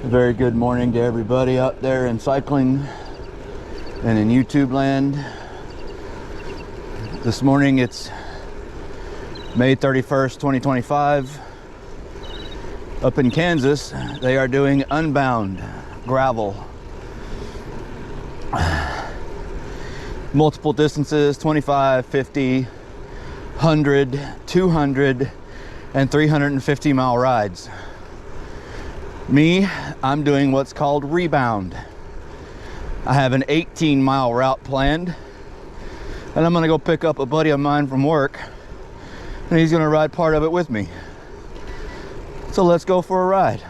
Very good morning to everybody out there in cycling and in YouTube land. This morning it's May 31st, 2025. Up in Kansas, they are doing unbound gravel. Multiple distances, 25, 50, 100, 200, and 350 mile rides. Me, I'm doing what's called Rebound. I have an 18-mile route planned, and I'm gonna go pick up a buddy of mine from work, and he's gonna ride part of it with me. So let's go for a ride.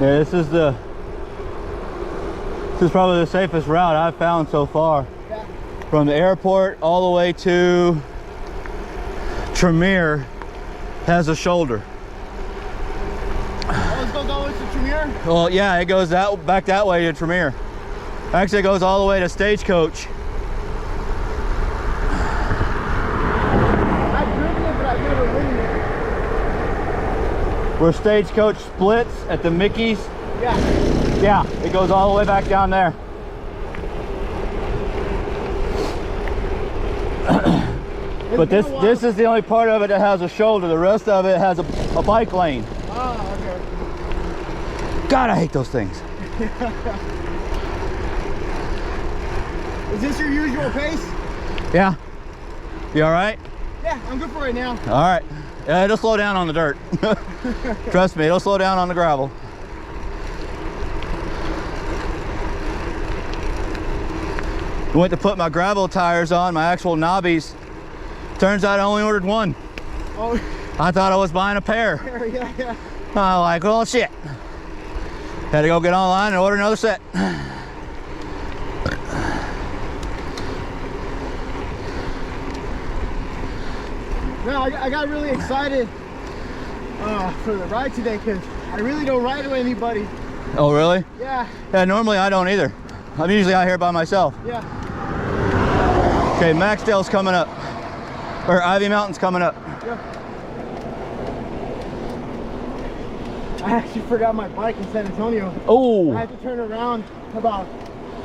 Yeah, this is probably the safest route I've found so far. Yeah. From the airport all the way to Trimmier has a shoulder. Oh, let's go to Trimmier? Well, yeah, it goes back that way to Trimmier. Actually, it goes all the way to Stagecoach. I've driven it, but I've never ridden it. Where Stagecoach splits at the Mickey's. Yeah. Yeah, it goes all the way back down there. But this is the only part of it that has a shoulder. The rest of it has a bike lane. Oh, okay. God, I hate those things. Is this your usual pace? Yeah. You all right? Yeah, I'm good for right now. All right. Yeah, it'll slow down on the dirt. Trust me, it'll slow down on the gravel. I went to put my gravel tires on, my actual knobbies. Turns out I only ordered one. Oh. I thought I was buying a pair. Yeah, yeah. I'm like, well, shit. Had to go get online and order another set. No, I got really excited for the ride today because I really don't ride with anybody. Oh, really? Yeah. Yeah, normally I don't either. I'm usually out here by myself. Yeah. Okay, Maxdale's coming up. Or Ivy Mountain's coming up. Yeah. I actually forgot my bike in San Antonio. Oh! I had to turn around about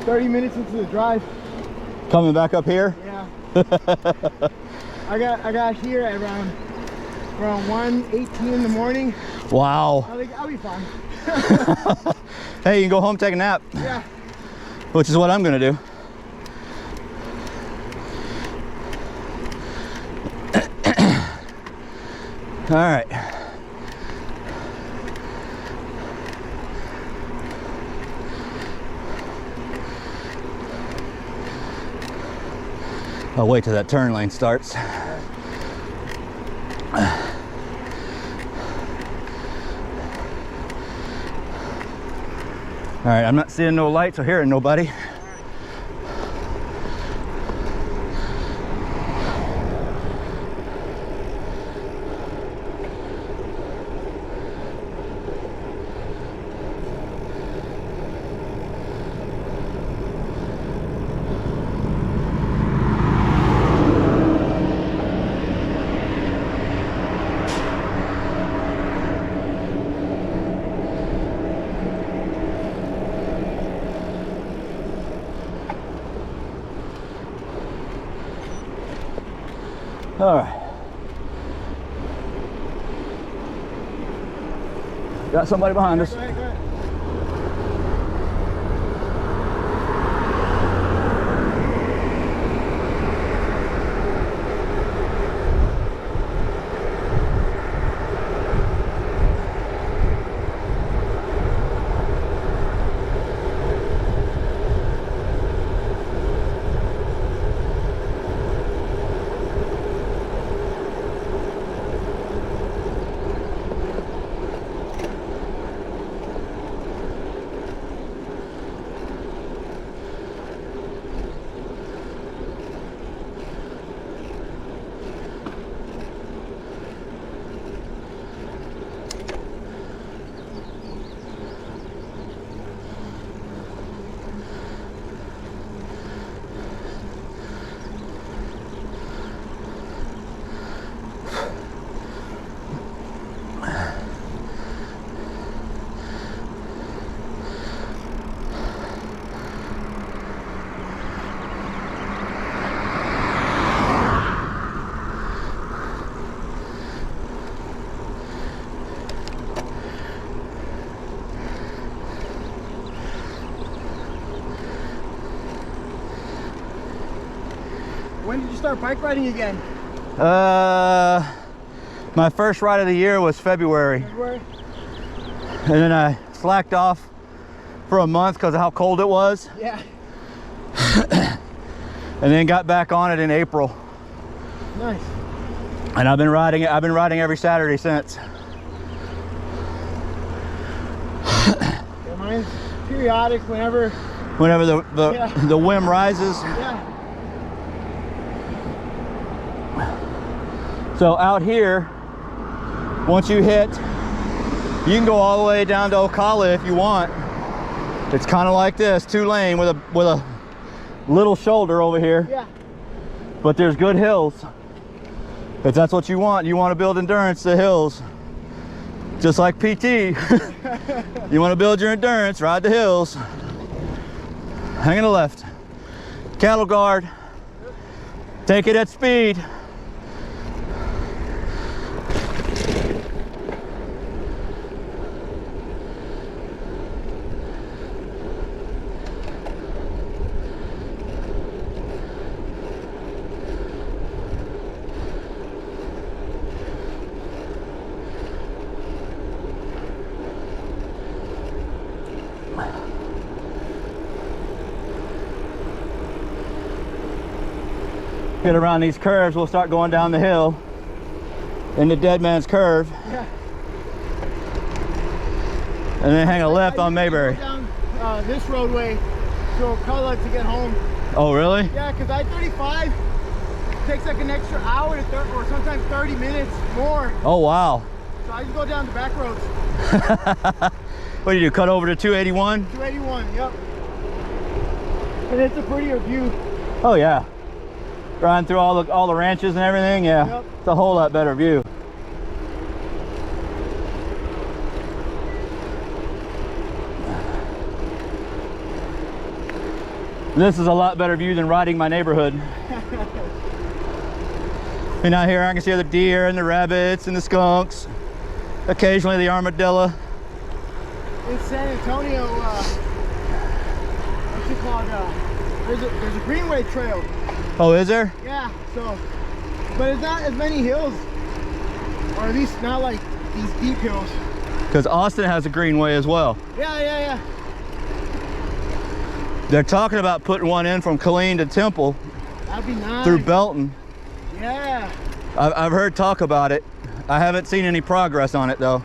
30 minutes into the drive. Coming back up here? Yeah. I got here at around 1:18 in the morning. Wow. I think I'll be fine. Hey, you can go home and take a nap. Yeah. Which is what I'm gonna do. All right. I'll wait till that turn lane starts. All right, I'm not seeing no lights or hearing nobody. All right. Got somebody behind us. Go ahead, go ahead. When did you start bike riding again? My first ride of the year was February. February? And then I slacked off for a month because of how cold it was. Yeah. And then got back on it in April. Nice. And I've been riding every Saturday since. man. It's periodic whenever the whim rises. Yeah. So out here, once you hit, you can go all the way down to Ocala if you want. It's kind of like this, 2-lane with a little shoulder over here. Yeah. But there's good hills. If that's what you want to build endurance, the hills. Just like PT. You want to build your endurance, ride the hills. Hang in the left. Cattle guard. Take it at speed. Get around these curves, we'll start going down the hill in the dead man's curve. Yeah. And then hang a left on Mayberry. Go down this roadway to Ocala to get home. Oh really? Yeah, because I-35 takes like an extra hour to 30, or sometimes 30 minutes more. Oh wow. So I just go down the back roads. What do you do, cut over to 281? 281, yep. And it's a prettier view. Oh yeah. Riding through all the ranches and everything, yeah. Yep. It's a whole lot better view. This is a lot better view than riding my neighborhood. And out here I can see the deer and the rabbits and the skunks. Occasionally the armadillo. In San Antonio, what's it called? There's a greenway trail. Oh, is there? Yeah, so, but it's not as many hills, or at least not like these deep hills. Because Austin has a greenway as well. Yeah. They're talking about putting one in from Killeen to Temple. That'd be nice. Through Belton. Yeah. I've heard talk about it. I haven't seen any progress on it though.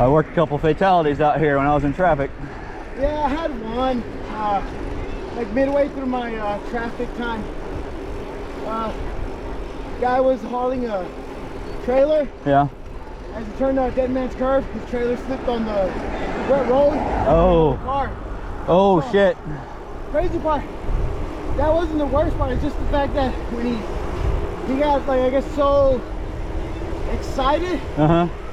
I worked a couple fatalities out here when I was in traffic. Yeah, I had one, like midway through my traffic time. Guy was hauling a trailer. Yeah. As he turned the dead man's curve, his trailer slipped on the wet road. Oh. The car. Oh, So, shit. Crazy part, that wasn't the worst part. It's just the fact that when he got, like, I guess, so excited,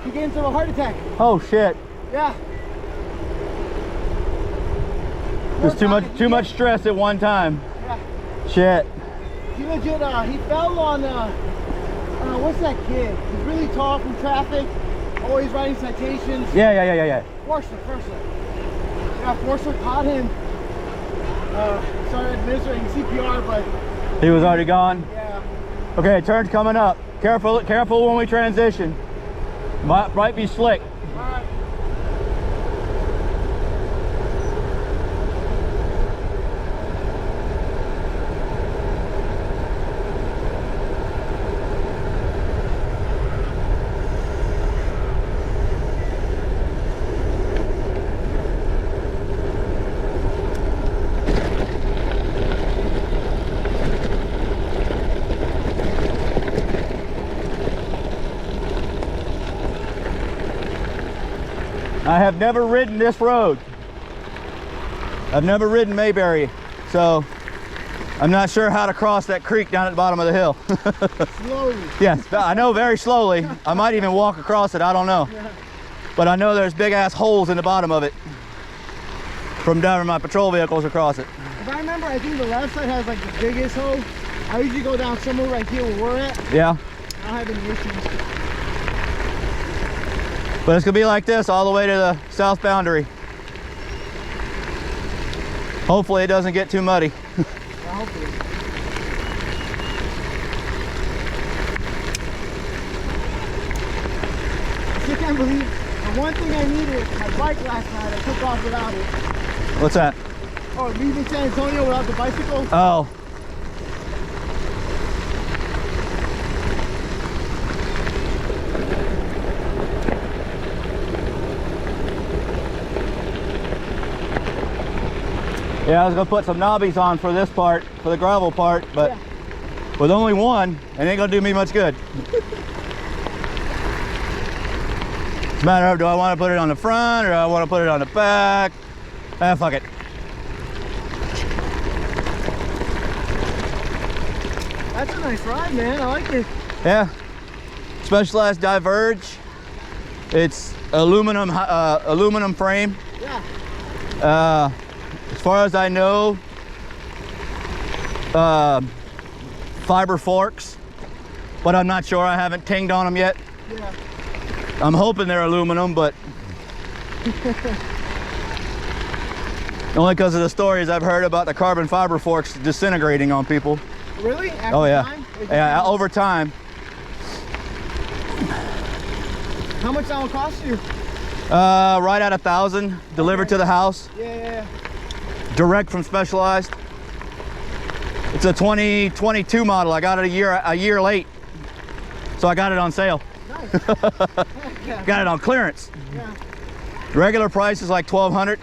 he gave himself a heart attack. Oh shit. Yeah. There's too much stress at one time. Yeah. Shit. He legit, he fell on, what's that kid? He's really tall from traffic, always writing citations. Yeah. Forster. Yeah, Forster caught him. Started administering CPR, but He was already gone? yeah. Okay, turn's coming up. Careful when we transition. Might be slick. All right. I have never ridden this road. I've never ridden Mayberry, so I'm not sure how to cross that creek down at the bottom of the hill. Slowly. Yes, I know, very slowly. I might even walk across it, I don't know. Yeah. But I know there's big ass holes in the bottom of it from driving my patrol vehicles across it. If I remember, I think the left side has like the biggest hole. I usually go down somewhere right here where we're at. Yeah. I don't have any issues. But it's gonna be like this all the way to the south boundary. Hopefully it doesn't get too muddy. Well, hopefully. I still can't believe the one thing I needed, my bike last night, I took off without it. What's that? Oh, leaving San Antonio without the bicycle? Oh. Yeah, I was gonna put some knobbies on for this part, for the gravel part, but yeah. With only one, it ain't gonna do me much good. It's a matter of, do I want to put it on the front or do I want to put it on the back? Ah, fuck it. That's a nice ride, man. I like it. Yeah. Specialized Diverge. It's aluminum frame. Yeah. As far as I know, fiber forks, but I'm not sure. I haven't tinged on them yet. Yeah. I'm hoping they're aluminum, but only because of the stories I've heard about the carbon fiber forks disintegrating on people. Really? After oh yeah. Time? Yeah, over time. How much that will cost you? Right at $1,000, delivered to the house. Yeah. Direct from Specialized. It's a 2022 model. I got it a year late, so I got it on sale. Nice. Got it on clearance. Yeah. Regular price is like $1,200.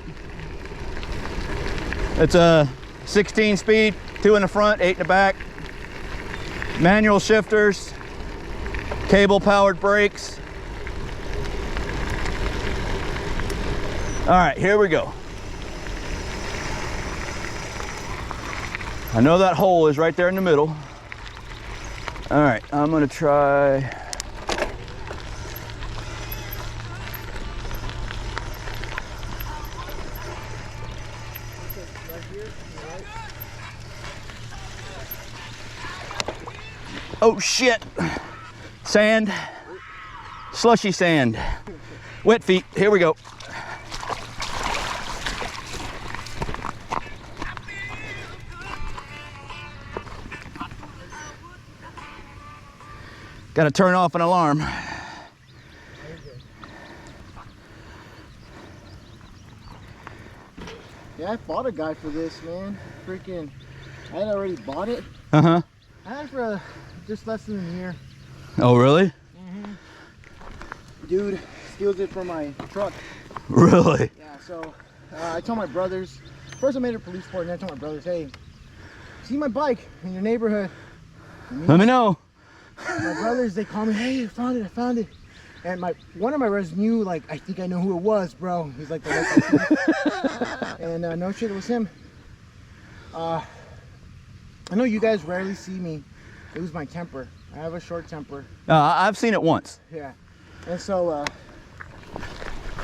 It's a 16 speed, 2 in the front, 8 in the back. Manual shifters, cable powered brakes. All right, here we go. I know that hole is right there in the middle. All right, I'm gonna try. Oh shit, sand, slushy sand, wet feet, here we go. Got to turn off an alarm. Yeah, I bought a guy for this, man. Freaking, I had already bought it. Uh-huh. I had it for just less than a year. Oh, really? Mm-hmm. Dude steals it from my truck. Really? Yeah, so I told my brothers, first I made a police report, and then I told my brothers, hey, see my bike in your neighborhood? Let me know. My brothers, they call me, hey, I found it. And one of my brothers knew, like, I think I know who it was, bro. He's like the local and no shit, it was him. I know you guys rarely see me lose my temper. I have a short temper. I've seen it once. Yeah. And so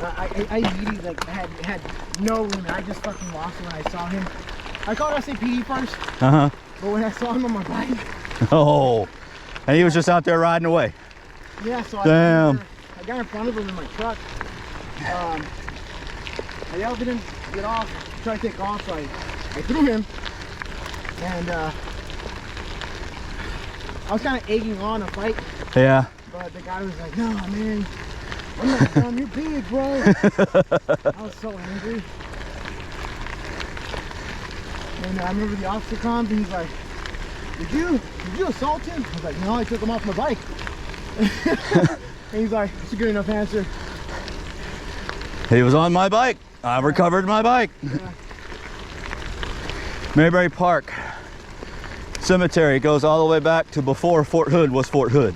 I immediately, like, had no limit. I just fucking lost it when I saw him. I called SAPD first. Uh-huh. But when I saw him on my bike. Oh. And he was just out there riding away. Yeah, so damn. I got in front of him in my truck. I yelled at him to get off, try to take off, so I threw him. And I was kind of egging on a fight. Yeah. But the guy was like, no, man, I'm not done, you're big, bro. I was so angry. And I remember the officer comes and he's like, did you assault him? I was like, no, I took him off my bike. And he's like, it's a good enough answer. He was on my bike. I recovered my bike. Yeah. Mayberry Park Cemetery goes all the way back to before Fort Hood was Fort Hood.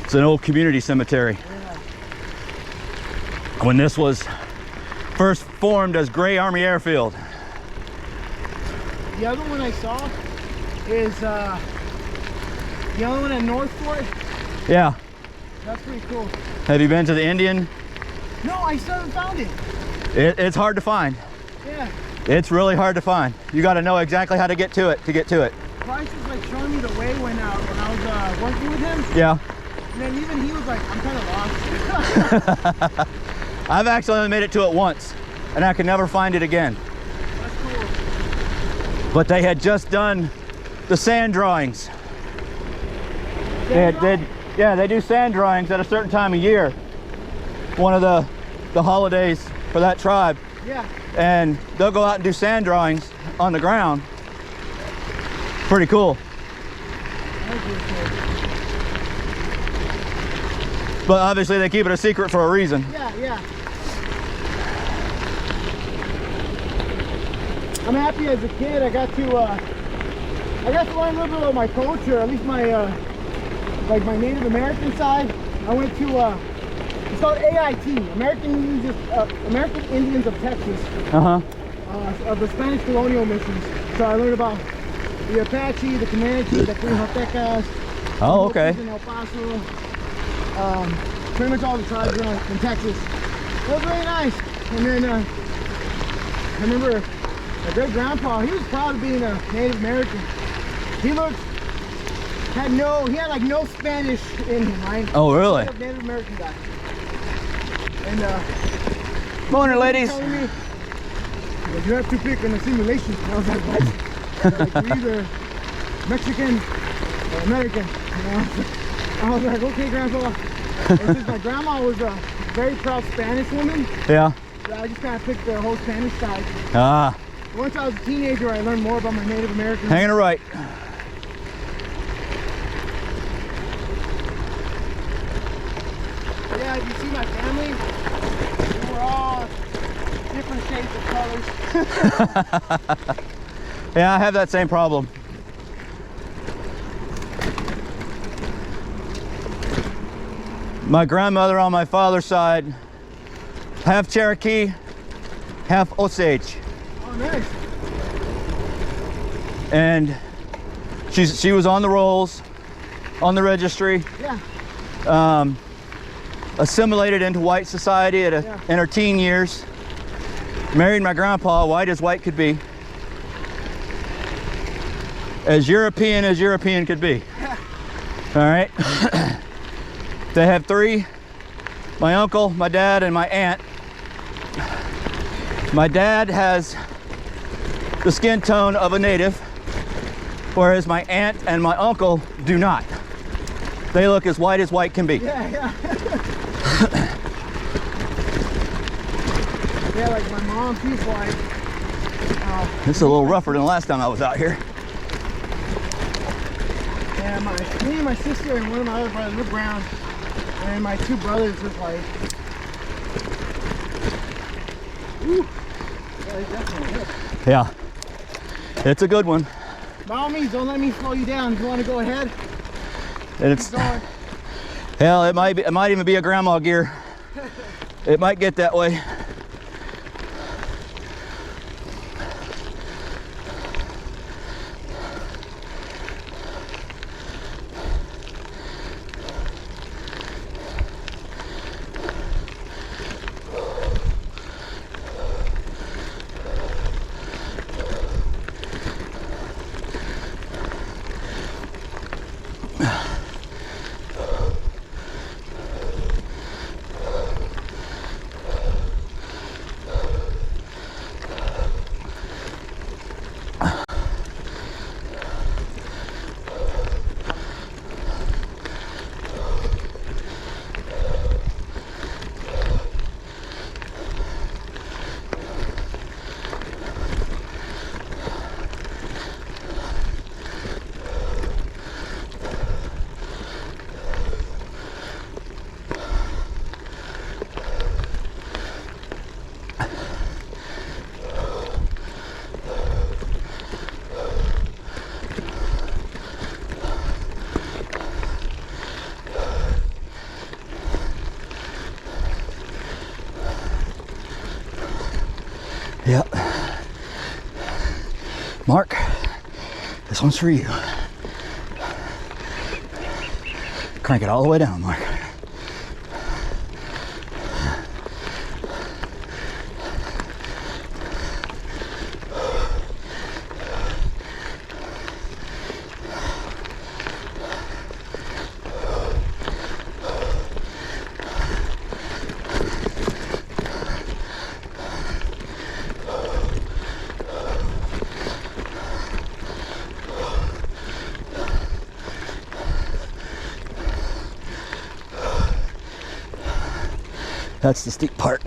It's an old community cemetery. Yeah. When this was first formed as Gray Army Airfield. The other one I saw is the other one at North Fort. Yeah. That's pretty cool. Have you been to the Indian? No, I still haven't found it. It's hard to find. Yeah. It's really hard to find. You got to know exactly how to get to it Price was like showing me the way when I was working with him. Yeah. And then even he was like, I'm kind of lost. I've actually only made it to it once, and I can never find it again. That's cool. But they had just done the sand drawings. Yeah, they do sand drawings at a certain time of year. One of the holidays for that tribe. Yeah. and they'll go out and do sand drawings on the ground. Pretty cool. But obviously they keep it a secret for a reason. Yeah, yeah. I'm happy as a kid I got to learn a little bit about my culture, at least my like my Native American side. I went to it's called AIT, American Indians of Texas, of the Spanish colonial missions. So I learned about the Apache, the Comanche, the Quijotecas. Oh, okay. In El Paso, pretty much all the tribes around in Texas. It was really nice. And then I remember my great grandpa. He was proud of being a Native American. He had like no Spanish in him, right? Oh, really? Native American guy. And morning, ladies. Telling me, you have to pick on a simulation. I was like, what? Like, you're either Mexican or American. You know? I was like, okay, Grandpa. And since my grandma was a very proud Spanish woman, Yeah. I just kind of picked the whole Spanish side. Ah. Once I was a teenager, I learned more about my Native American. Hanging it right. Yeah, if you see my family, we're all different shades of colors. Yeah, I have that same problem. My grandmother on my father's side, half Cherokee, half Osage. Oh, nice. And she was on the rolls, on the registry. Yeah. Assimilated into white society in her teen years. Married my grandpa, white as white could be. As European could be. All right. They have three: my uncle, my dad, and my aunt. My dad has the skin tone of a native, whereas my aunt and my uncle do not. They look as white can be. Yeah, yeah. Yeah, like my mom, she's white. This is a little rougher than the last time I was out here. Yeah, me and my sister and one of my other brothers, we're brown. And my two brothers are white. Ooh. Yeah, definitely hit. Yeah, it's a good one. By all means, don't let me slow you down. If you want to go ahead, And it's, keep going. hell, it might even be a grandma gear. It might get that way. Yep. Mark, this one's for you. Crank it all the way down, Mark. That's the steep part.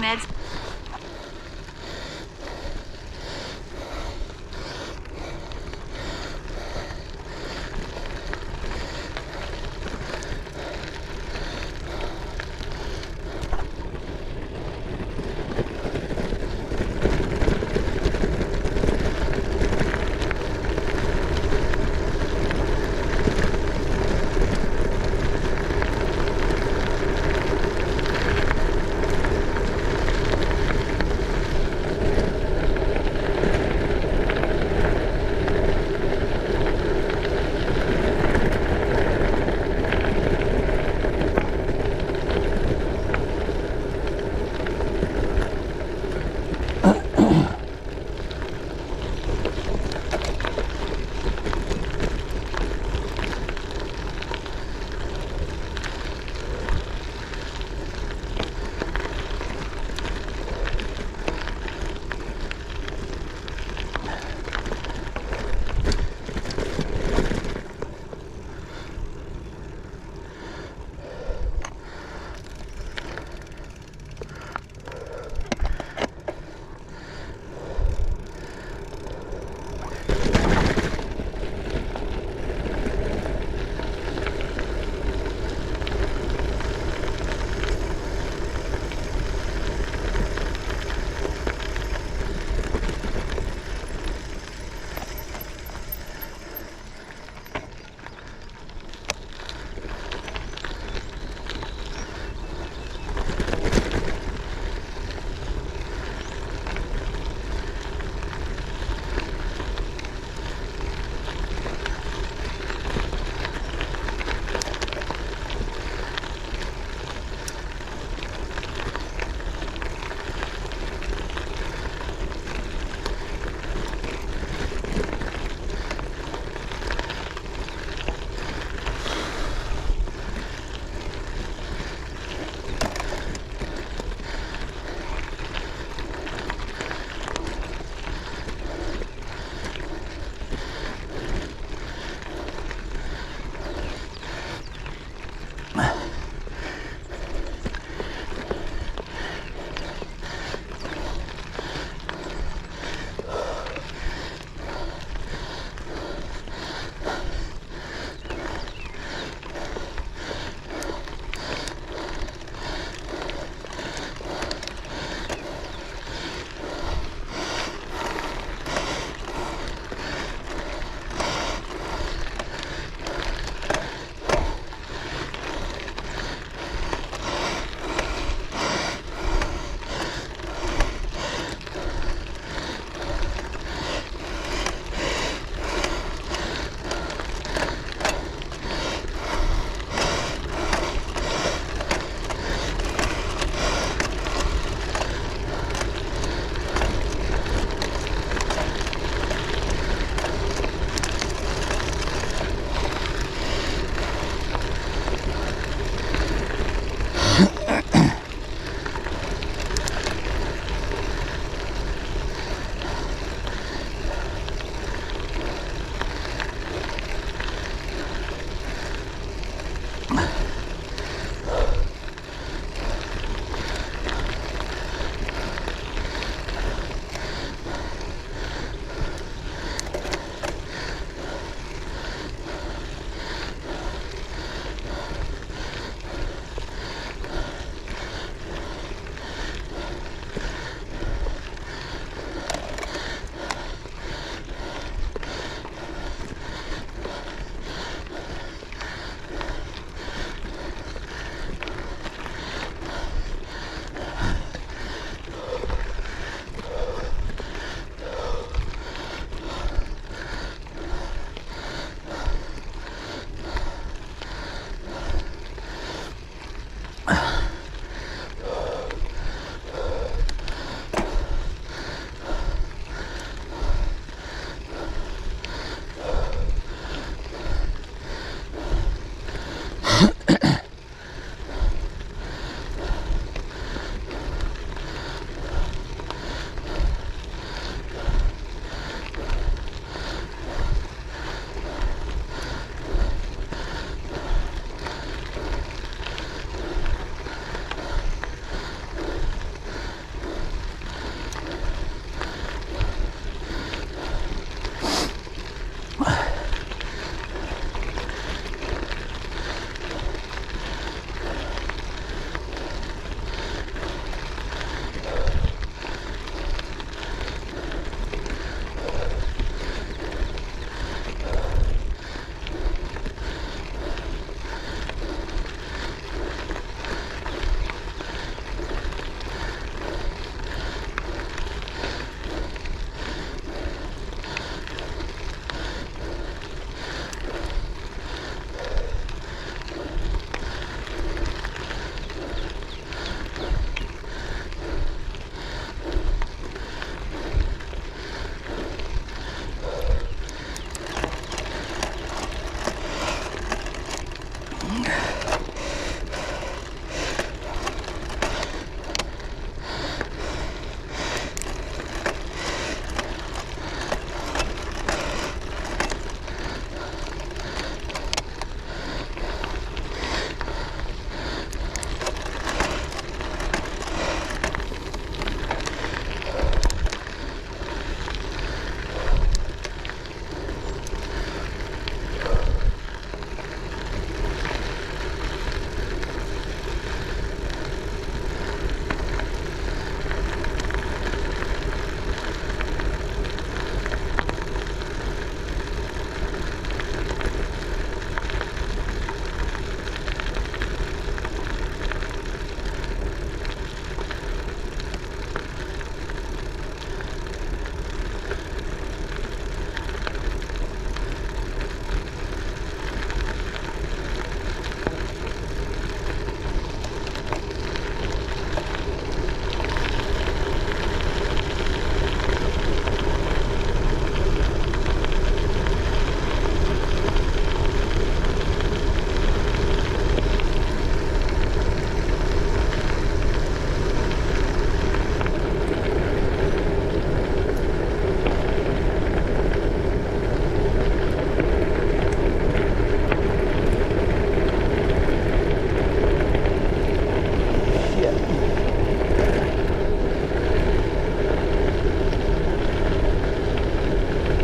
meds.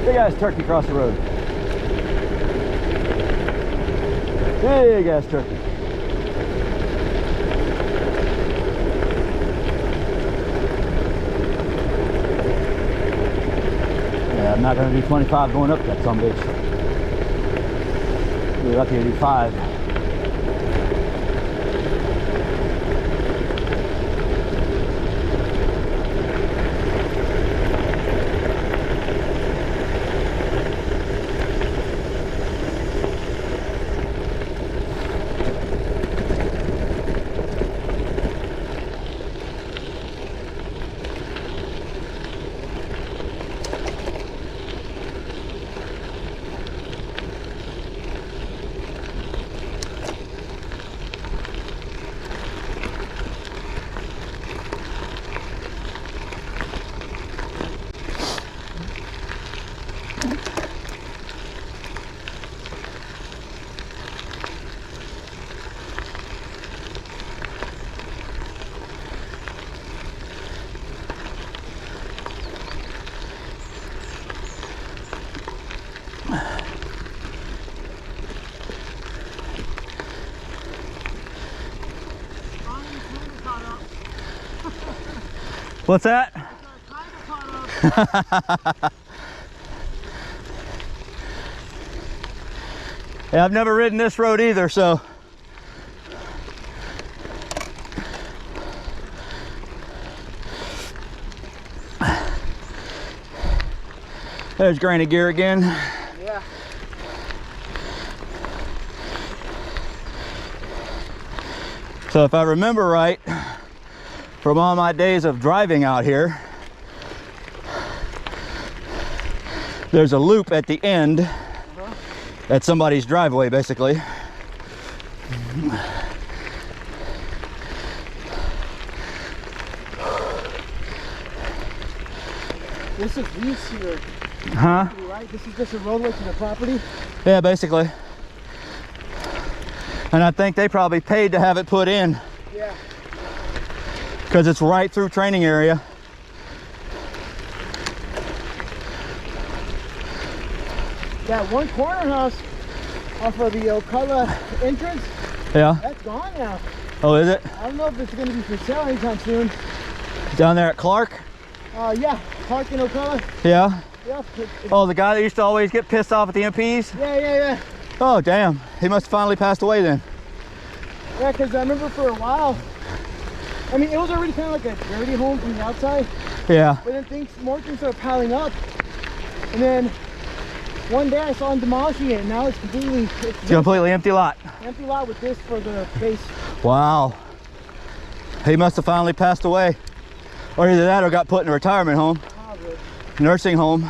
Big ass turkey across the road. Big ass turkey. Yeah, I'm not going to do 25 going up that some bitch. Be lucky to do 5. What's that? Yeah, I've never ridden this road either, so. There's Granny Gear again. Yeah. So if I remember right, from all my days of driving out here, there's a loop at the end at somebody's driveway, basically. This is lease here. Huh? Right? This is just a roadway to the property. Yeah, basically. And I think they probably paid to have it put in. Yeah. Because it's right through training area. That one corner house off of the Ocala entrance, Yeah. that's gone now. Oh, is it? I don't know if it's going to be for sale anytime soon. Down there at Clark? Yeah, Park in Ocala. Yeah. Yeah, Oh, the guy that used to always get pissed off at the MPs? yeah. Oh, damn. He must have finally passed away then. Yeah, because I remember for a while, I mean, it was already kind of like a dirty home from the outside, Yeah. but then more things started piling up. And then one day I saw him demolishing it, and now it's It's a completely empty lot. empty lot with this for the base. Wow. He must have finally passed away. Or either that or got put in a retirement home, Probably. nursing home.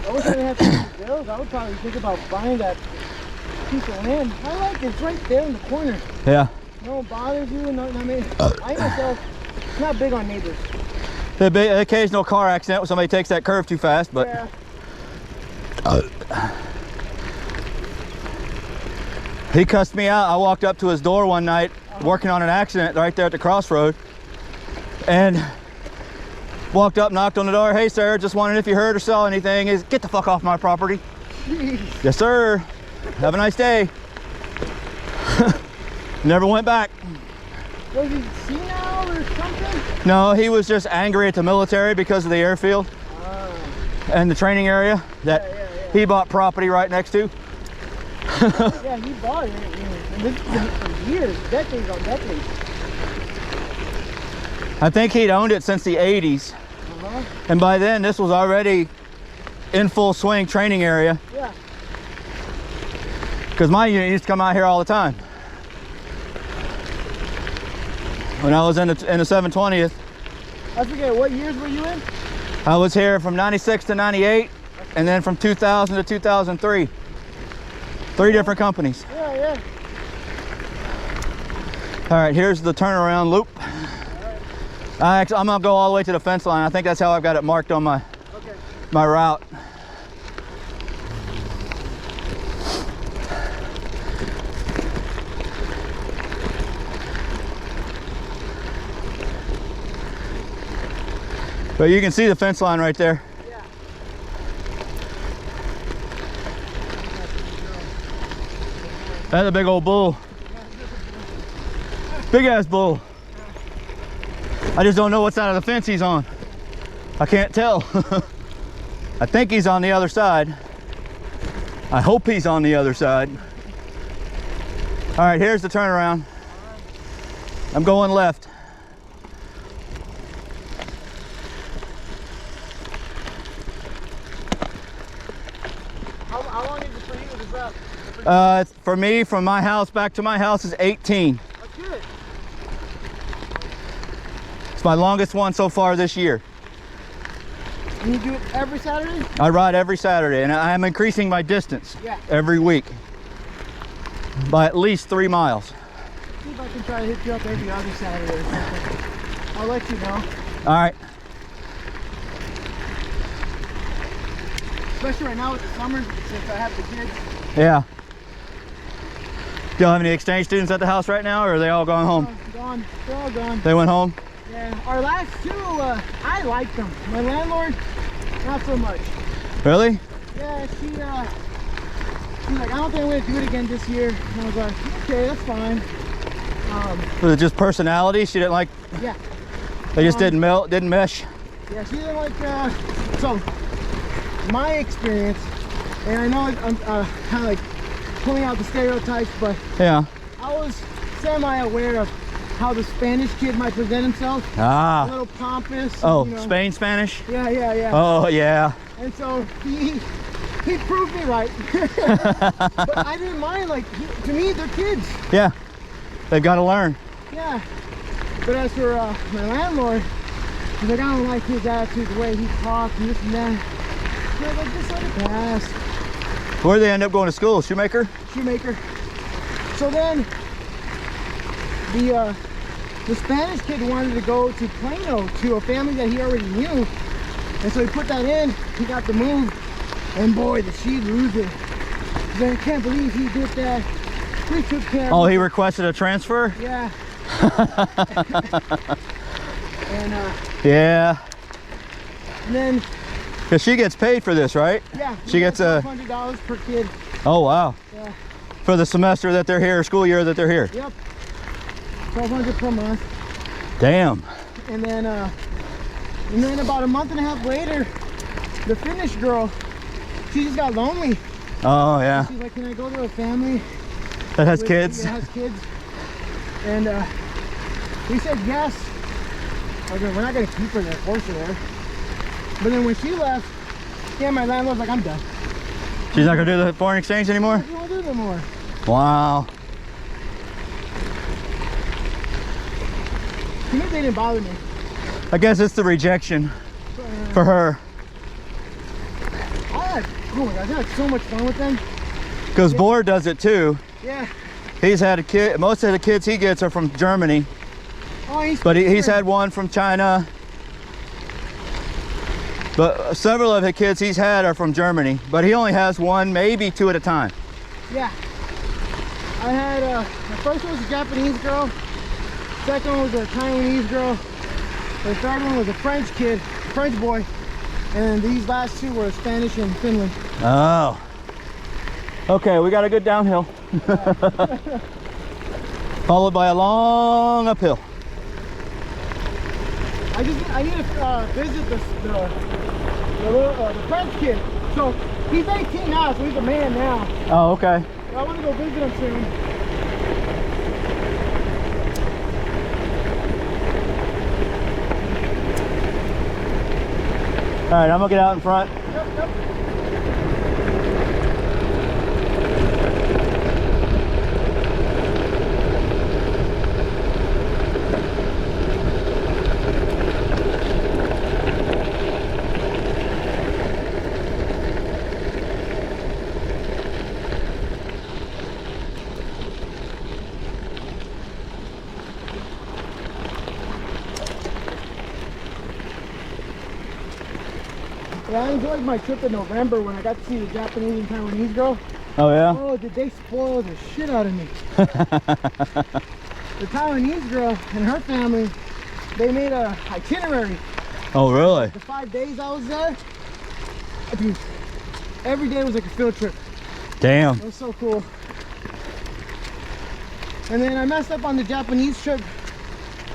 I wish I didn't have to pay bills. I would probably think about buying that piece of land. I like it. It's right there in the corner. Yeah. No one bothers you. No, I mean, I myself, not big on neighbors. There'd be an occasional car accident when somebody takes that curve too fast, but. Yeah. He cussed me out. I walked up to his door one night, working on an accident right there at the crossroad, and walked up, knocked on the door. Hey, sir, just wondering if you heard or saw anything. Is get the fuck off my property. Jeez. Yes, sir. Have a nice day. Never went back. Was he senile or something? No, he was just angry at the military because of the airfield and the training area that he bought property right next to. Yeah, he bought it. And this has been for years, decades on decades. I think he'd owned it since the 80s. And by then, this was already in full swing training area. Yeah. Because my unit used to come out here all the time. When I was in the 720th. I forget, what years were you in? I was here from 96 to 98, and then from 2000 to 2003. 3 different companies. Yeah, yeah. All right, here's the turnaround loop. I'm gonna go all the way to the fence line. I think that's how I've got it marked on my route. But you can see the fence line right there. Yeah. That's a big old bull. Big ass bull. I just don't know what side of the fence he's on. I can't tell. I think he's on the other side. I hope he's on the other side. All right, here's the turnaround. I'm going left. How long is it for you to drop? For me, from my house back to my house is 18. That's good. It's my longest one so far this year. And you do it every Saturday? I ride every Saturday, and I am increasing my distance every week by at least 3 miles. See if I can try to hit you up every other Saturday or something. I'll let you know. All right. Especially right now with the summer, since I have the kids. Yeah. Do y'all have any exchange students at the house right now, or are they all gone home? Gone. They're all gone. They went home? Yeah. Our last 2, I liked them. My landlord, not so much. Really? Yeah, she's like, I don't think I'm going to do it again this year. And I was like, okay, that's fine. Was it just personality? She didn't like, Yeah. they just didn't mesh? Yeah, she didn't like, so my experience, and I know I'm kind of like pulling out the stereotypes, but Yeah. I was semi-aware of how the Spanish kid might present himself. A Ah. little pompous. Oh, you know. Spain Spanish? Yeah, yeah, yeah. Oh, yeah. And so he proved me right. But I didn't mind, like, to me, they're kids. Yeah. They've got to learn. Yeah. But as for my landlord, he's like, I don't like his attitude, the way he talks, and this and that. So I was like, just let it pass. Where'd they end up going to school? Shoemaker? Shoemaker. So then, the Spanish kid wanted to go to Plano to a family that he already knew. And so he put that in, he got the move, and boy, did she lose it. He's like, I can't believe he did that. We took care of Oh, it. he requested a transfer? Yeah. And Yeah. then, Because she gets paid for this, right? yeah. She gets a... $100 per kid. Oh, wow. Yeah. For the semester that they're here, school year that they're here. Yep. $1,200 per month. Damn. And then about a month and a half later, the Finnish girl, she just got lonely. Oh, yeah. She's like, can I go to a family That has kids? that has kids? And we said yes. I was like, we're not gonna keep her there, force her there. But then when she left, yeah, my landlord's like, I'm done. She's not gonna do the foreign exchange anymore? We won't do it anymore. Wow. To me, they didn't bother me. I guess it's the rejection for her. I had Oh my gosh, I had so much fun with them. Because Boar does it too. Yeah. He's had a kid. Most of the kids he gets are from Germany. Oh, He's had one from China. But several of the kids he's had are from Germany. But he only has one, maybe two at a time. Yeah. I had, the first one was a Japanese girl. Second one was a Taiwanese girl. The third one was a French kid, French boy. And these last two were Spanish and Finland. Oh. Okay, we got a good downhill. Followed by a long uphill. I need to visit the French kid. So he's 18 now, so he's a man now. Oh, okay. I want to go visit him soon. All right, I'm gonna get out in front. Yep. Yeah, I enjoyed my trip in November when I got to see the Japanese and Taiwanese girl. Oh yeah? Oh, did they spoil the shit out of me. The Taiwanese girl and her family, they made a itinerary. Oh really? The 5 days I was there, dude, every day was like a field trip. Damn. It was so cool. And then I messed up on the Japanese trip.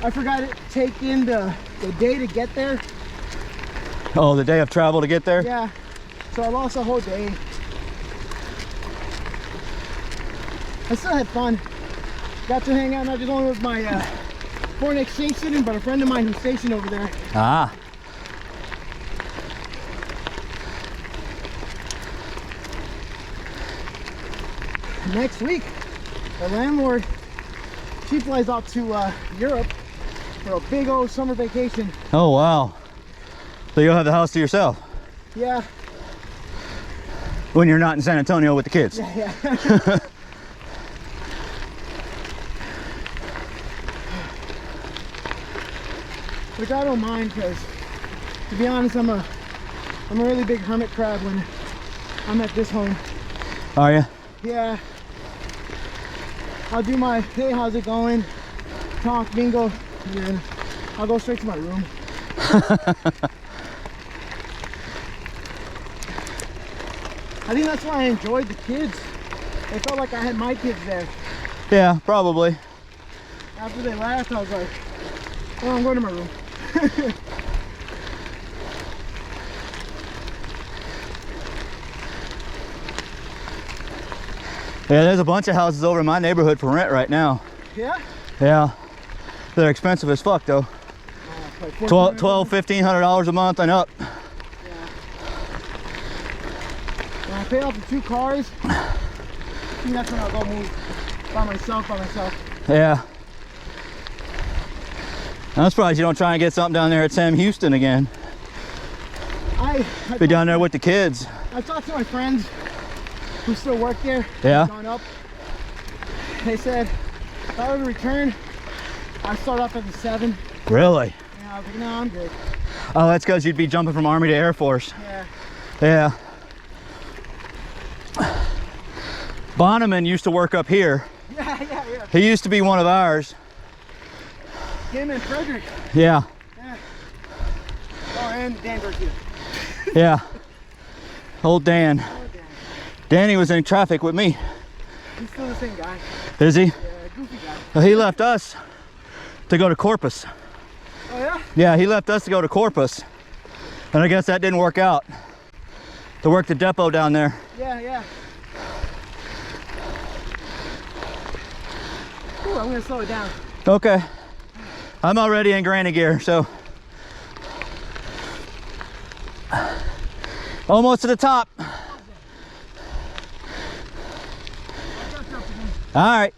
I forgot to take in the day to get there. Oh, the day of travel to get there? Yeah, so I lost a whole day. I still had fun. Got to hang out not just only with my foreign exchange student, but a friend of mine who's stationed over there. Ah. Next week, the landlord, she flies out to Europe for a big old summer vacation. Oh wow. So you'll have the house to yourself Yeah. when you're not in San Antonio with the kids. Yeah. Which I don't mind, because to be honest, I'm a really big hermit crab when I'm at this home. Are you? Yeah. I'll do my, hey, how's it going? Talk, bingo, and then I'll go straight to my room. I think that's why I enjoyed the kids. I felt like I had my kids there. Yeah, probably. After they left, I was like, well, I'm going to my room. Yeah, there's a bunch of houses over in my neighborhood for rent right now. Yeah? Yeah. They're expensive as fuck though. Like $1,200, $1,500 a month and up. Yeah. When I pay off the 2 cars, I think that's when I'll go move by myself. Yeah. I'm surprised you don't try and get something down there at Sam Houston again. Be down there with the kids. I talked to my friends who still work there. Yeah. Gone up. They said if I were to return, I'd start off at the 7. Really? Yeah, I was like, no, I'm good. Oh, that's because you'd be jumping from Army to Air Force. Yeah. Yeah. Bonneman used to work up here. Yeah. He used to be one of ours. Him and Frederick. Yeah. Yeah. Oh, and Dan Garcia. Yeah. Old Dan. Danny was in traffic with me. He's still the same guy. Is he? Yeah, goofy guy. He left us to go to Corpus. Oh yeah? Yeah, he left us to go to Corpus. And I guess that didn't work out. To work the depot down there. Yeah. Ooh, I'm gonna slow it down. Okay. I'm already in granny gear, so. Almost to the top. All right.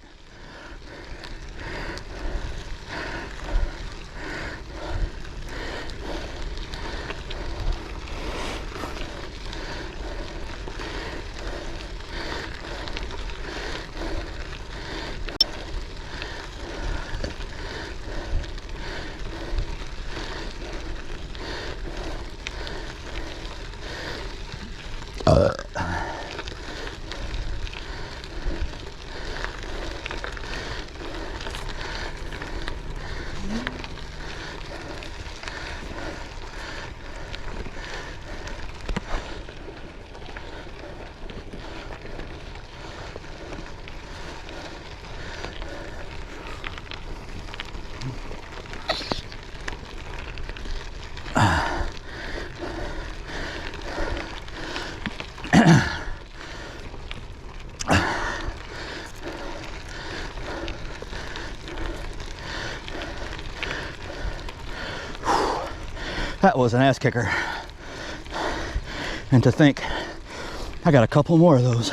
That was an ass kicker. And to think, I got a couple more of those.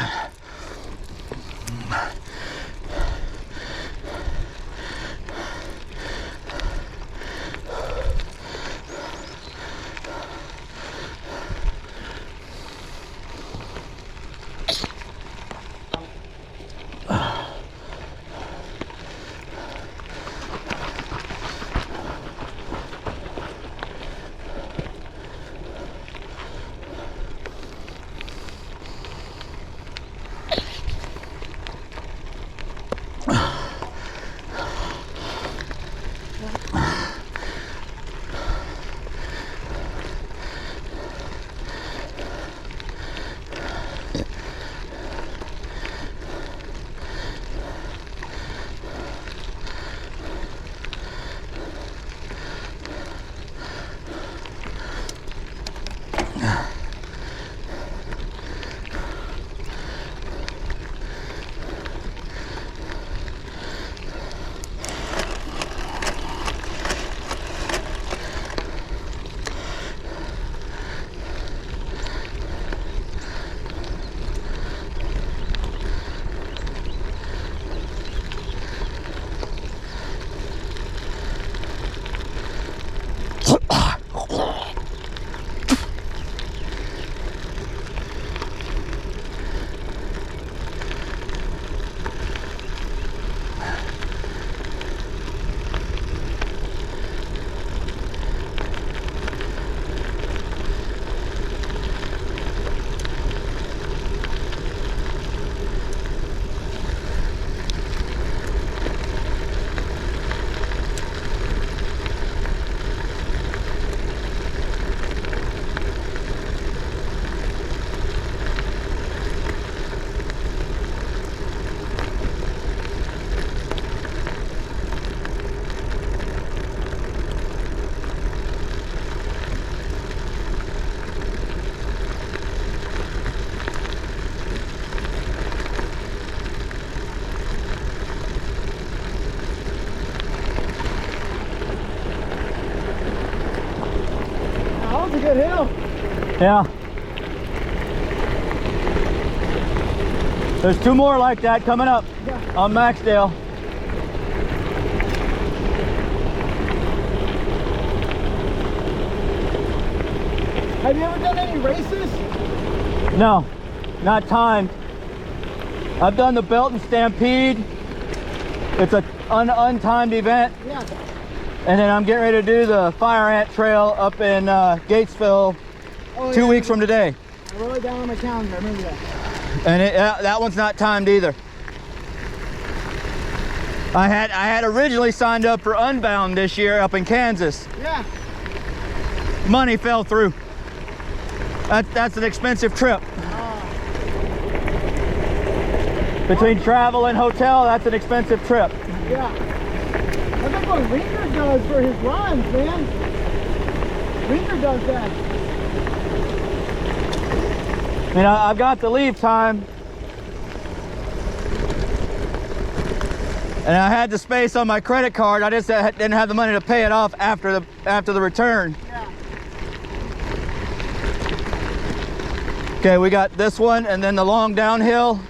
Good hill. Yeah. There's two more like that coming up on Maxdale. Have you ever done any races? No, not timed. I've done the Belton Stampede. It's an untimed event. Yeah. And then I'm getting ready to do the Fire Ant Trail up in Gatesville 2 weeks from today. I wrote it down on my calendar, I remember that. And that one's not timed either. I had originally signed up for Unbound this year up in Kansas. Yeah. Money fell through. That's an expensive trip. Between travel and hotel, that's an expensive trip. Yeah. That's what Ringer does for his runs, man. Ringer does that. You know, I've got the leave time. And I had the space on my credit card. I just didn't have the money to pay it off after the return. Yeah. Okay, we got this one and then the long downhill.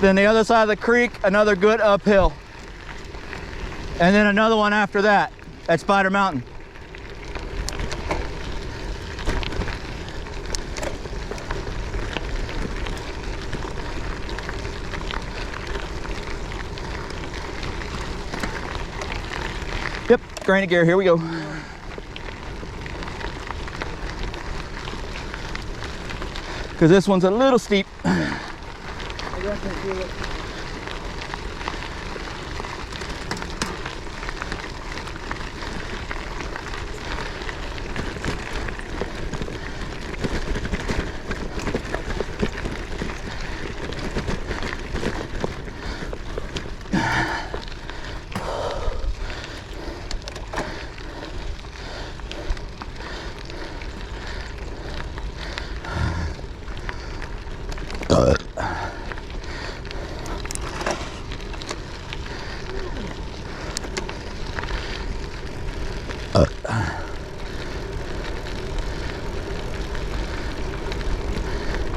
Then the other side of the creek, another good uphill. And then another one after that at Spider Mountain. Yep, granny gear, here we go. Because this one's a little steep.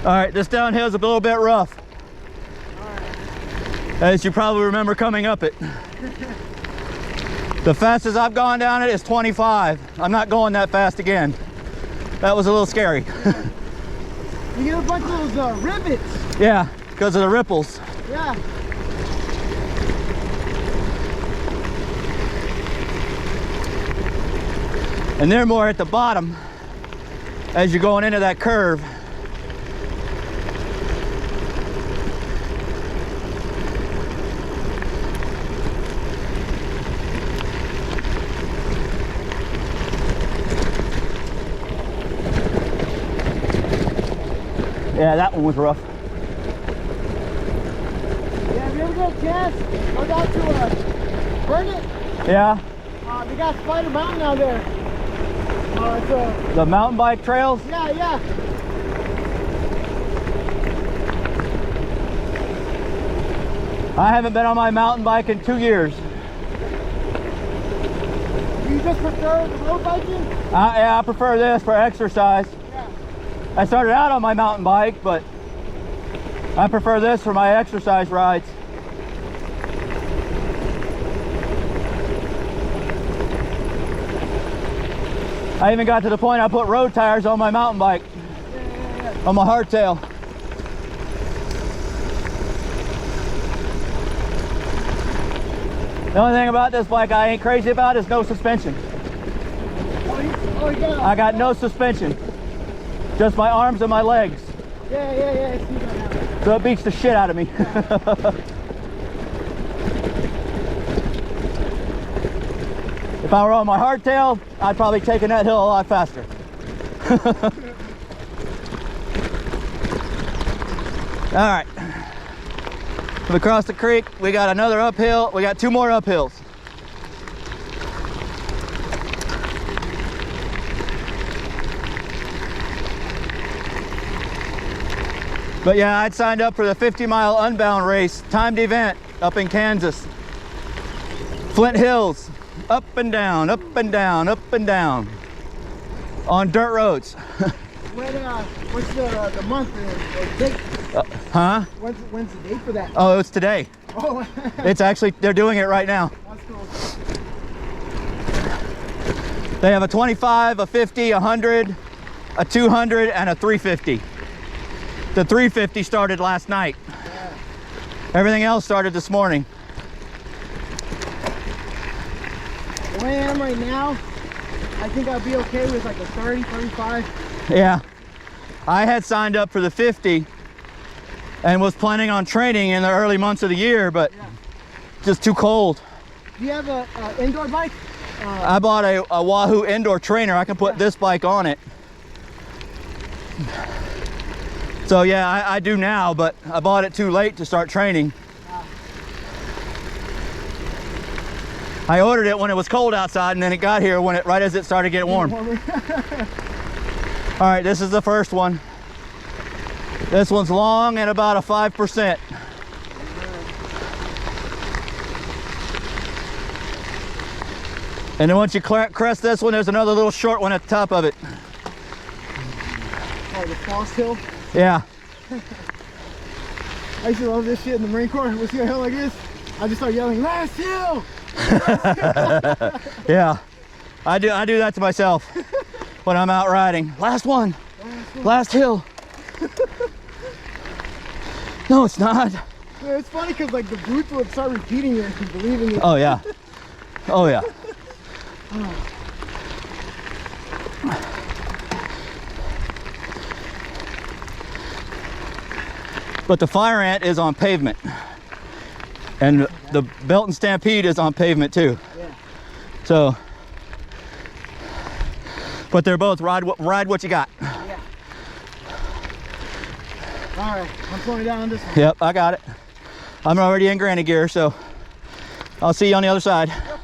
All right, this downhill is a little bit rough. As you probably remember coming up it. The fastest I've gone down it is 25. I'm not going that fast again. That was a little scary. You get a bunch of those rivets. Yeah, because of the ripples. Yeah. And they're more at the bottom as you're going into that curve. Yeah, that one was rough. Yeah, if you ever get a chance, go down to Burnett. Yeah, They got Spider Mountain out there. It's the mountain bike trails. yeah, yeah. I haven't been on my mountain bike in 2 years. Do you just prefer the road biking? Yeah, I prefer this for exercise. Yeah. I started out on my mountain bike, but I prefer this for my exercise rides. I even got to the point I put road tires on my mountain bike, on my hardtail. The only thing about this bike I ain't crazy about is no suspension. I got no suspension, just my arms and my legs. Yeah. So it beats the shit out of me. If I were on my hardtail, I'd probably taken that hill a lot faster. All right. We crossed the creek. We got another uphill. We got 2 more uphills. But yeah, I'd signed up for the 50-mile Unbound race, timed event up in Kansas. Flint Hills, up and down, up and down, up and down, on dirt roads. What's the month or date? Huh? When's the date for that? Oh, it's today. Oh, It's actually, they're doing it right now. that's cool. They have a 25, a 50, a 100, a 200, and a 350. The 350 started last night. Yeah. Everything else started this morning. The way I am right now, I think I'll be okay with like a 30, 35. Yeah. I had signed up for the 50 and was planning on training in the early months of the year, but Yeah. just too cold. Do you have a indoor bike? I bought a Wahoo indoor trainer. I can put this bike on it. So yeah, I do now, but I bought it too late to start training. I ordered it when it was cold outside, and then it got here when right as it started getting warm. All right, this is the first one. This one's long and about a 5%. And then once you crest this one, there's another little short one at the top of it. Oh, the Frost Hill? Yeah. I used to love this shit in the Marine Corps. We'll see a hill like this. I just start yelling, "Last hill!" Yeah. I do that to myself when I'm out riding. Last one. Last hill. No, it's not. Yeah, it's funny because like the boots would start repeating it and believing it. Oh yeah. Oh yeah. But the Fire Ant is on pavement, and the Belton Stampede is on pavement too. Yeah. So, but they're both ride what you got. Yeah. All right, I'm slowing down on this one. Yep, I got it. I'm already in granny gear, so I'll see you on the other side. Yep.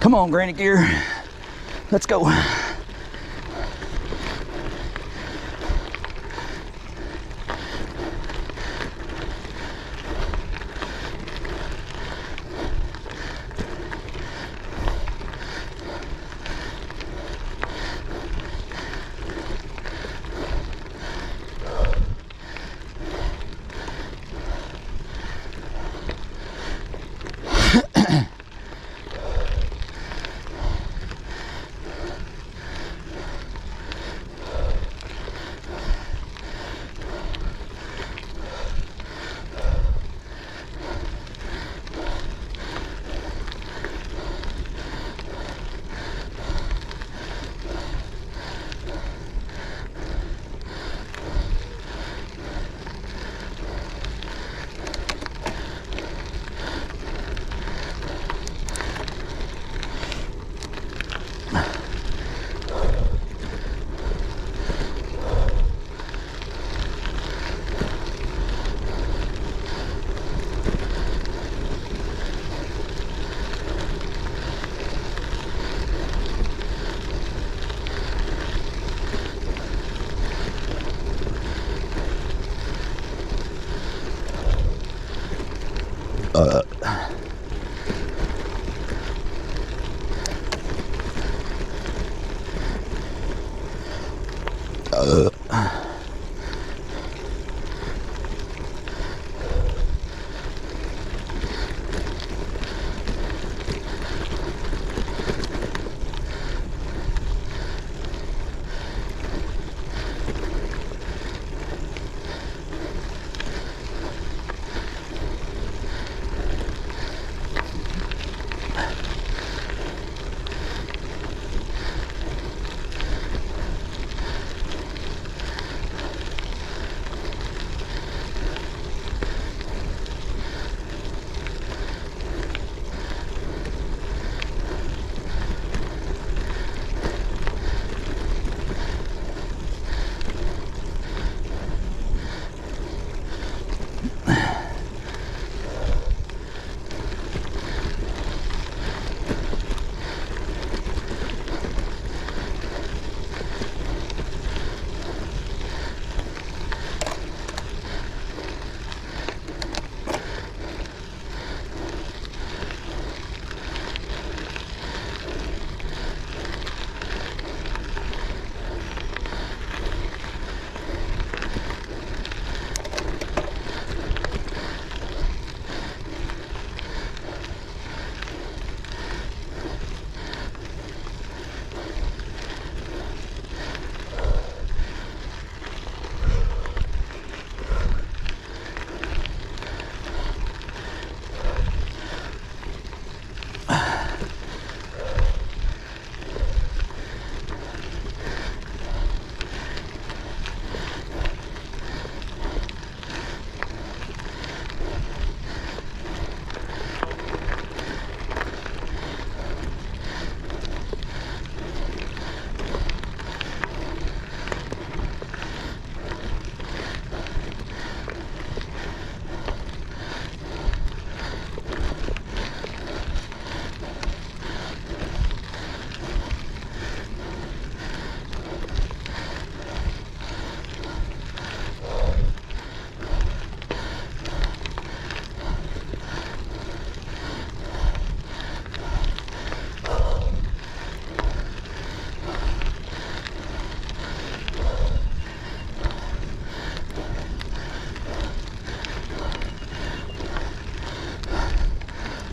Come on, Granny Gear. Let's go.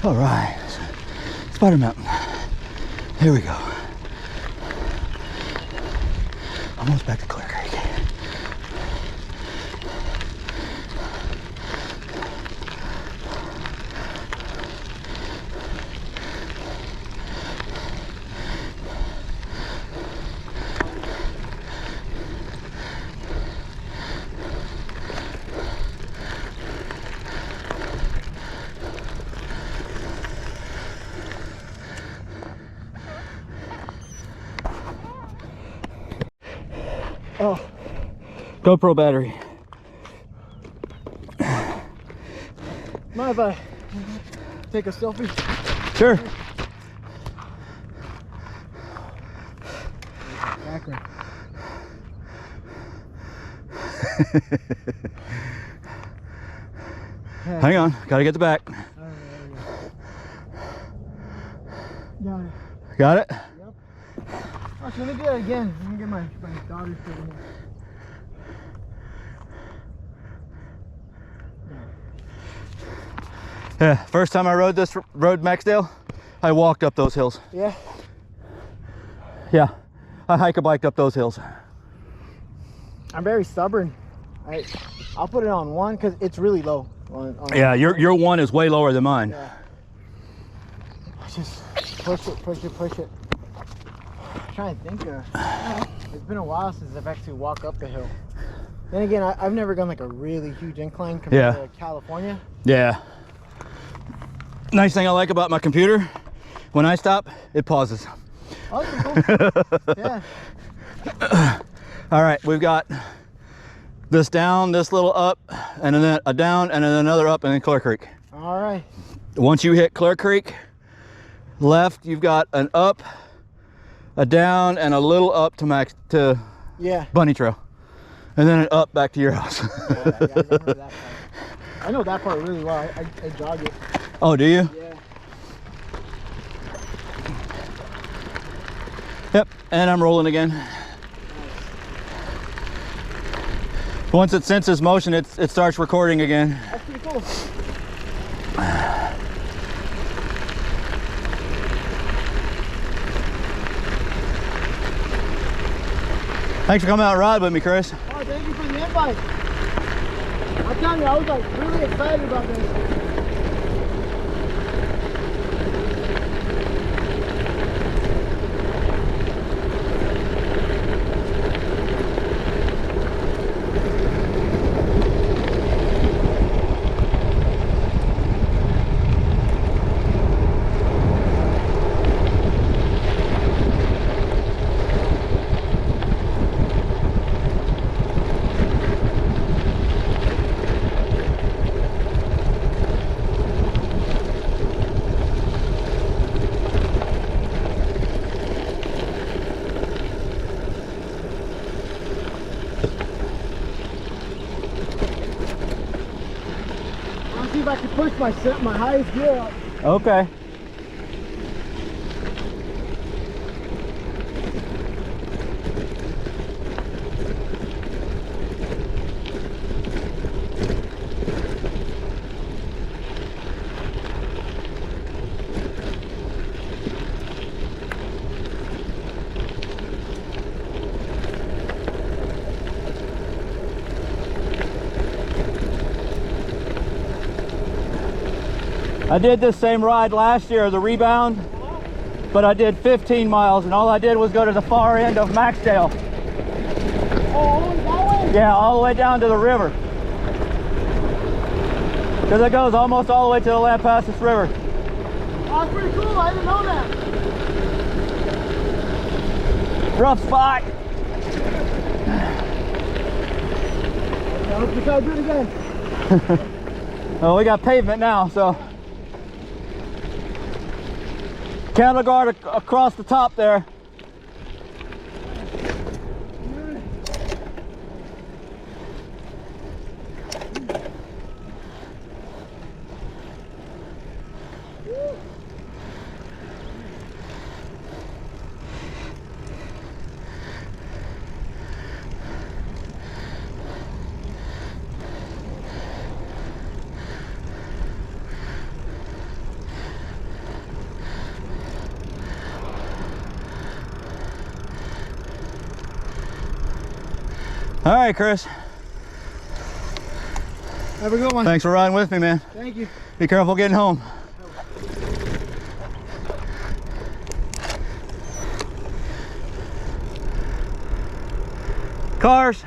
All right, Spider Mountain. Here we go. Almost back to Clear Creek. Oh, GoPro battery. mind if I take a selfie? Sure. Okay. Hang on, gotta get the back. All right, there we go. Got it? Yep. Oh, so let me do that again. Let me get my daughter's sitting here. Yeah, first time I rode this road Maxdale, I walked up those hills. Yeah. Yeah, I hike-a-biked up those hills. I'm very stubborn. I'll put it on one because it's really low. Yeah, your one is way lower than mine. Yeah. Just push it, push it, push it. I'm trying to think. It's been a while since I've actually walked up the hill. Then again, I've never gone like a really huge incline compared to California. Yeah. Nice thing I like about my computer, when I stop, it pauses. Oh, that's cool. Yeah. All right, we've got this down, this little up, and then a down, and then another up, and then Clear Creek. All right. Once you hit Clear Creek, left, you've got an up, a down, and a little up to Bunny Trail, and then an up back to your house. Yeah, I remember that part. I know that part really well. I jog it. Oh, do you? Yeah. Yep, and I'm rolling again. Nice. Once it senses motion, it starts recording again. That's pretty cool. Thanks for coming out and ride with me, Chris. Oh, thank you for the invite. I'm telling you, I was like really excited about this. See if I can push my highest gear up. Okay. I did this same ride last year, the Rebound, but I did 15 miles, and all I did was go to the far end of Maxdale. Oh, all that way? Yeah, all the way down to the river. Because it goes almost all the way to the Lampasas River. Oh, that's pretty cool. I didn't know that. Rough spot. I hope you try to do it again. Well, we got pavement now, so. Cattle guard across the top there. All right, Chris. Have a good one. Thanks for riding with me, man. Thank you. Be careful getting home. Cars.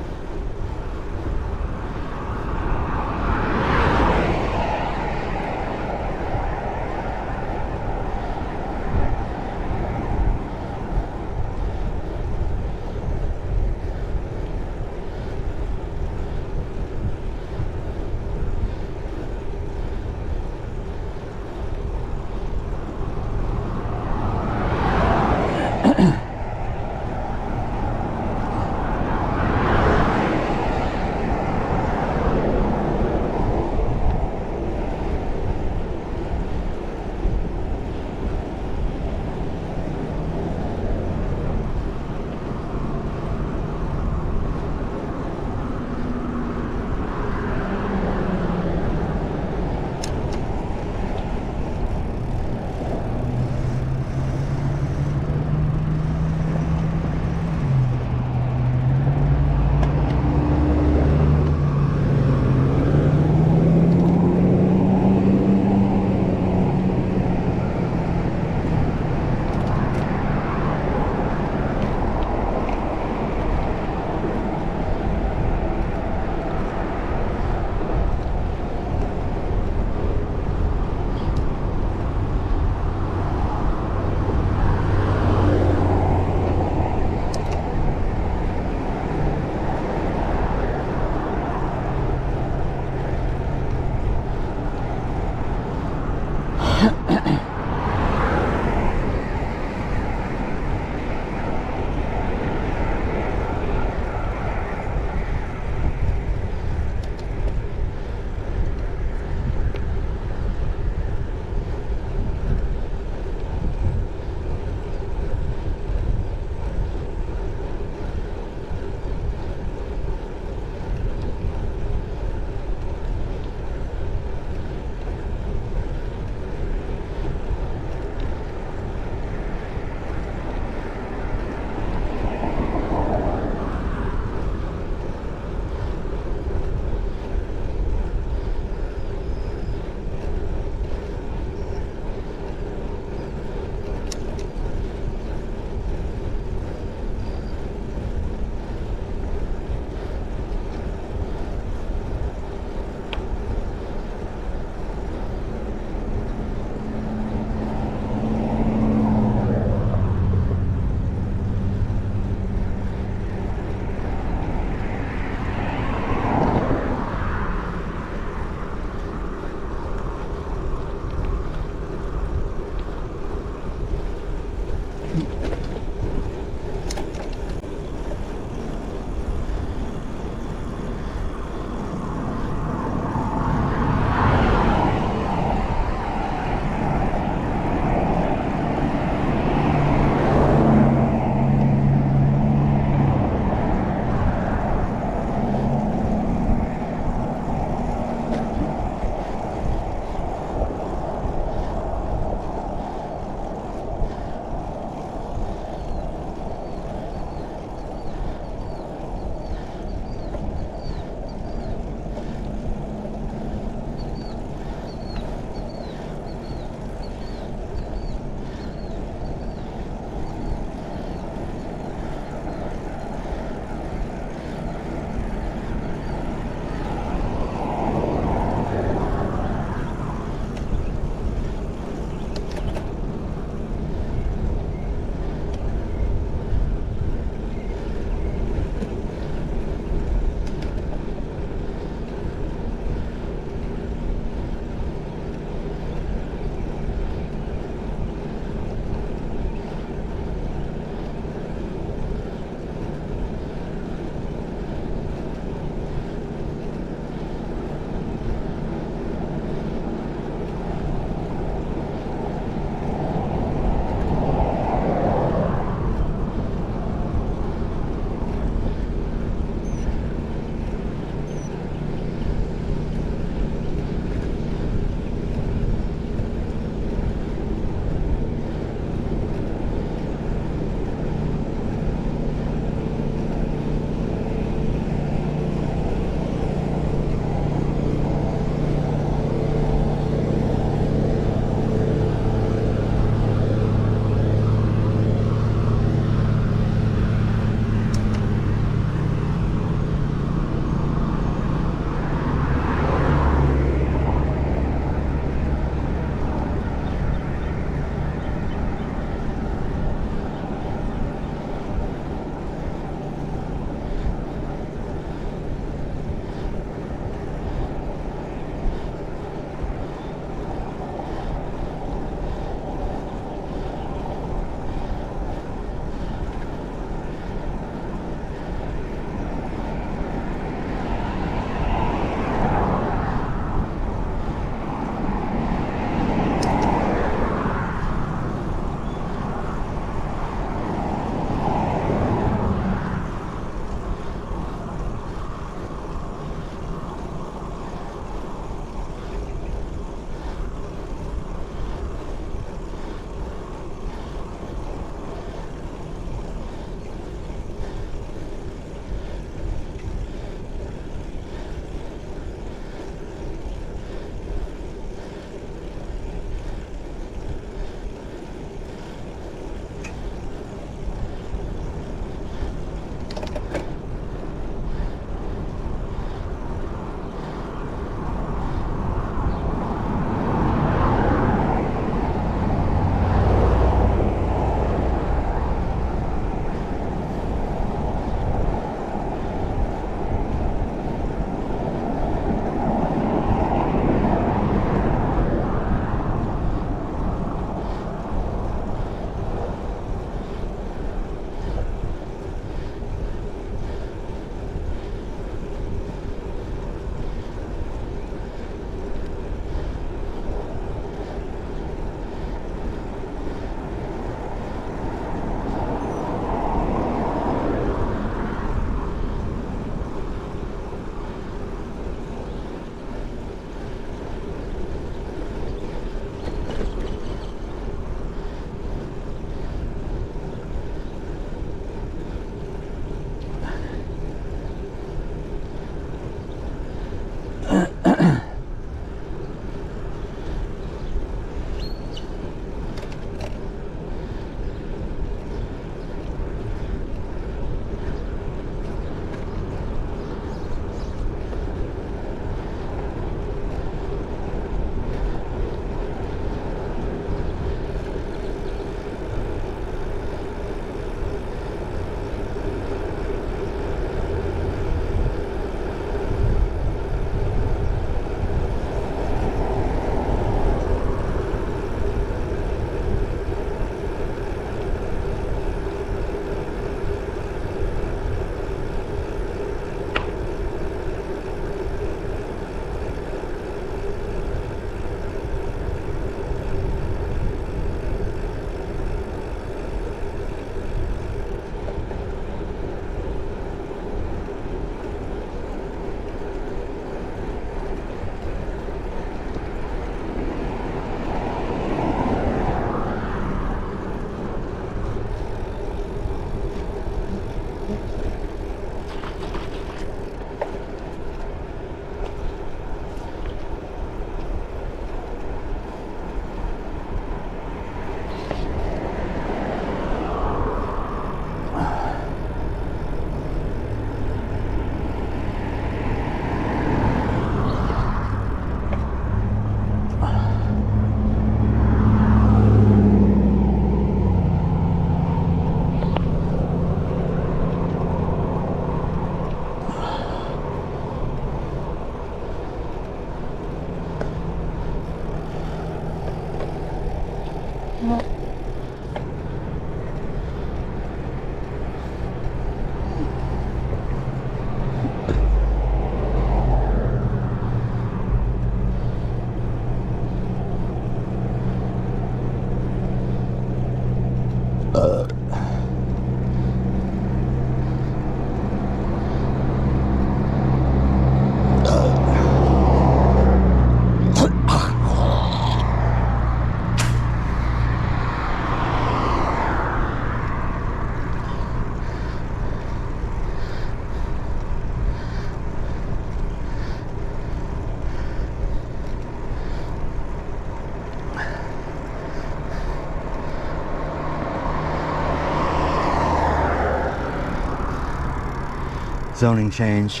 zoning change.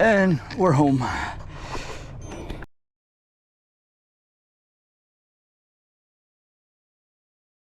And we're home.